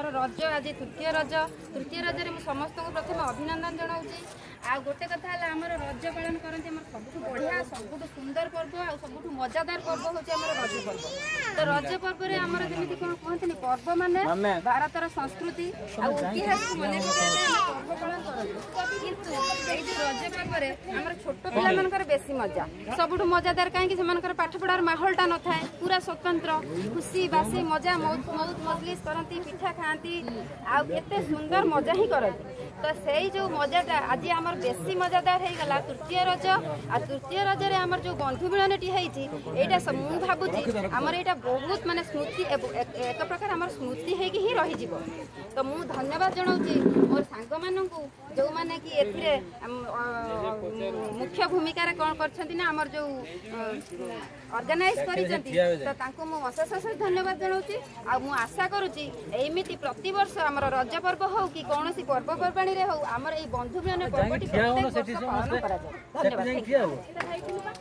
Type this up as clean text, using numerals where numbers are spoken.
रज आज तृतीय रज रे समस्त को प्रथम अभिनंदन जनाऊँगी। आ गोटे कथा है आम रज पालन करते सब बढ़िया सब सुंदर पर्व आ सब मजादार पर्व हूँ रज पर्व। तो रज पर्व में आमर जमी कौन कहते पर्व माने भारतर संस्कृति इतिहास मन पर्व पालन करते किंतु रज पर्व में आम छोट पिला बेसी मजा सबुठ मजादार कहीं पाठ पढ़ार माहौलटा न था पूरा स्वतंत्र खुशी बासी मजा मौज मजलिस करती पिठा खाती आते सुंदर मजा ही करती। तो से जो मजाटा आज आम बेसी मजादार हो गला तृतीय रज आ तृतीय रज रे आमर जो बंधु मिलनटी होता मु भावुची आमर यहाँ बहुत माने स्मृति एक प्रकार आमर स्मृति होगी ही रही। तो मु धन्यवाद जनाऊँगी मोर सांग मानू जो मैंने कि एथिरे मुख्य भूमिका कौन कर आमर जो ऑर्गेनाइज कर मु अशेष अशेष धन्यवाद जनाऊँगी। आ मु आशा करुच्ची एमती प्रति वर्ष आमर रज पर्व हो कि कौन पर्वपर्वाणी रे हो आमर ये बंधु मिलन पर्वटी प्रत्येक वर्ष पालन करा जाए। धन्यवाद।